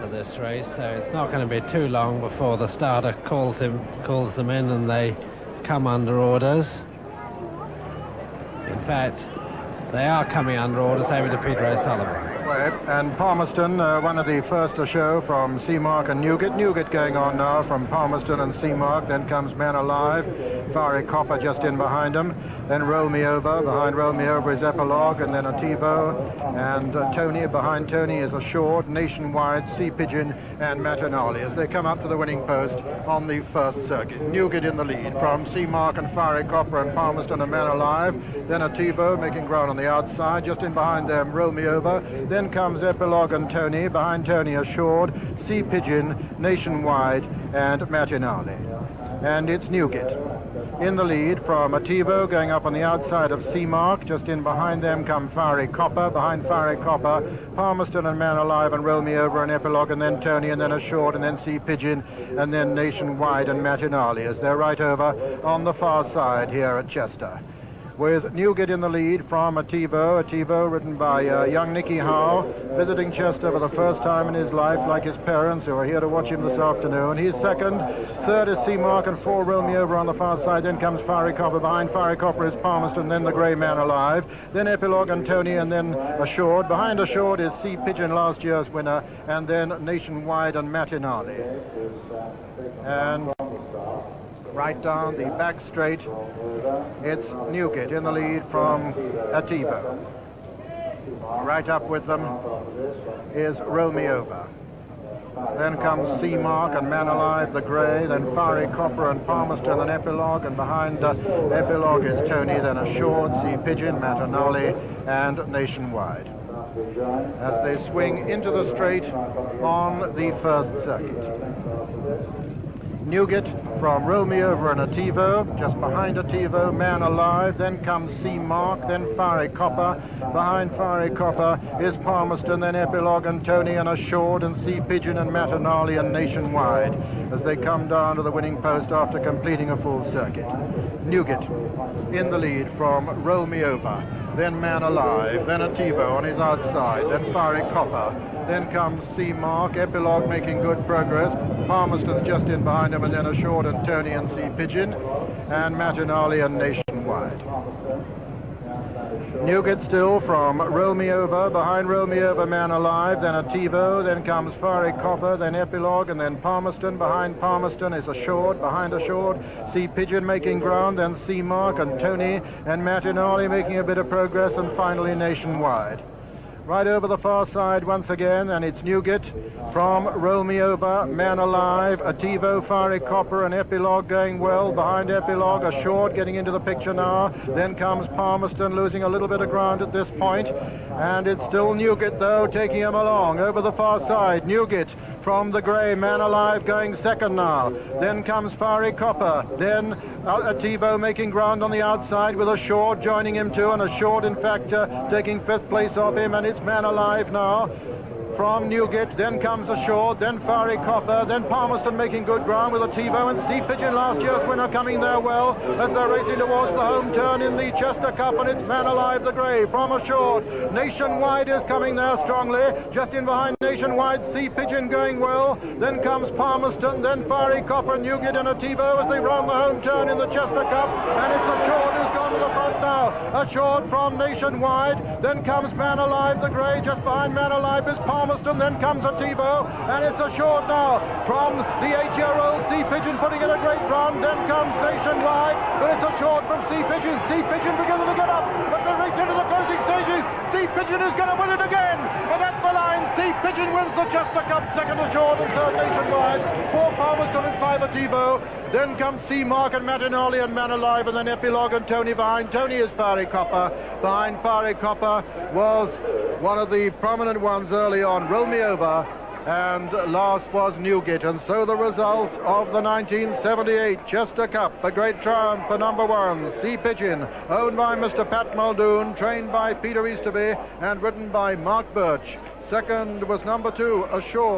for this race, so it's not going to be too long before the starter calls them in and they come under orders. In fact, they are coming under orders over to Peter O'Sullivan. And Palmerston, one of the first to show from Seamark and Newgate. Newgate going on now from Palmerston and Seamark. Then comes Man Alive, Fiery Copper just in behind him. Then Roll Me Over. Behind Roll Me Over is Epilogue, and then Ativo. And Tony. Behind Tony is Assured, Nationwide, Sea Pigeon, and Matinali as they come up to the winning post on the first circuit. Newgate in the lead from Seamark and Fiery Copper and Palmerston and Man Alive. Then Ativo making ground on the outside. Just in behind them, Roll Me Over. Then comes Epilogue and Tony. Behind Tony, Assured, Sea Pigeon, Nationwide, and Matinali. And it's Newgate in the lead from Ativo going up on the outside of Seamark. Just in behind them come Fiery Copper. Behind Fiery Copper, Palmerston and Man Alive and Roll Me Over and Epilogue, and then Tony, and then Assured, and then Sea Pigeon, and then Nationwide and Matinali as they're right over on the far side here at Chester. With Newgate in the lead from Ativo. Ativo ridden by young Nicky Howe, visiting Chester for the first time in his life, like his parents who are here to watch him this afternoon. He's second. Third is Seamark, and four Roll Me Over on the far side. Then comes Fiery Copper. Behind Fiery Copper is Palmerston, then the Grey Man Alive. Then Epilogue and Tony, and then Assured. Behind Assured is Sea Pigeon, last year's winner, and then Nationwide and Matinali. And right down the back straight, it's Newgate in the lead from Ativo. Right up with them is Roll Me Over. Then comes Seamark and Man Alive, the Grey, then Fiery Copper and Palmerston and Epilogue, and behind Epilogue is Tony, then Assured, Sea Pigeon, Matinali, and Nationwide as they swing into the straight on the first circuit. Newgate from Roll Me Over and Ativo. Just behind Ativo, Man Alive. Then comes Seamark, then Fiery Copper. Behind Fiery Copper is Palmerston, then Epilogue and Tony, and Assured, and Sea Pigeon, and Matinali, and Nationwide as they come down to the winning post after completing a full circuit. Newgate in the lead from Roll Me Over. Then Man Alive, then Ativo on his outside, then Fiery Copper. Then comes Seamark, Epilogue making good progress. Palmerston's just in behind him, and then Assured and Tony and Sea Pigeon, and Matinali and Nationwide. Newgate still from Roll Me Over. Behind Roll Me Over, Man Alive, then Ativo, then comes Fiery Copper, then Epilogue, and then Palmerston. Behind Palmerston is Assured. Behind Assured, Sea Pigeon making ground, then Seamark and Tony and Matinali making a bit of progress, and finally Nationwide. Right over the far side once again, and it's Newgate from Roll Me Over, Man Alive, Ativo, Fiery Copper, and Epilogue going well. Behind Epilogue, Assured getting into the picture now. Then comes Palmerston, losing a little bit of ground at this point. And it's still Newgate, though, taking him along over the far side. Newgate from the Grey, Man Alive going second now. Then comes Fiery Copper. Then Ativo making ground on the outside with Assured joining him too, and Assured in fact taking fifth place off him, and it's Man Alive now from Newgate. Then comes Assured, then Fiery Copper, then Palmerston making good ground with Ativo, and Sea Pigeon, last year's winner, coming there well as they're racing towards the home turn in the Chester Cup, and it's Man Alive the Grey from Assured. Nationwide is coming there strongly, just in behind Nationwide, Sea Pigeon going well. Then comes Palmerston, then Fiery Copper, Newgate and Ativo as they round the home turn in the Chester Cup, and it's Assured who's gone to the front now. Assured from Nationwide, then comes Man Alive the Grey, just behind Man Alive is Palmerston, then comes Ativo, and it's Assured now from the HRL. Sea Pigeon putting in a great run, then comes Nationwide, but it's Assured from Sea Pigeon. Sea Pigeon beginning to get up, but they race into the closing stages. Sea Pigeon is going to win it again, and that's the line. Sea Pigeon wins the Chester Cup, second Assured and third Nationwide, four Palmerston and five Ativo. Then comes Seamark and Matinali and Man Alive, and then Epilogue and Tony behind. Tony is Fiery Copper. Behind Fiery Copper was one of the prominent ones early on, Roll Me Over, and last was Newgate. And so the result of the 1978 Chester Cup, a great triumph for number one, Sea Pigeon, owned by Mr. Pat Muldoon, trained by Peter Easterby, and ridden by Mark Birch. Second was number two, Assured.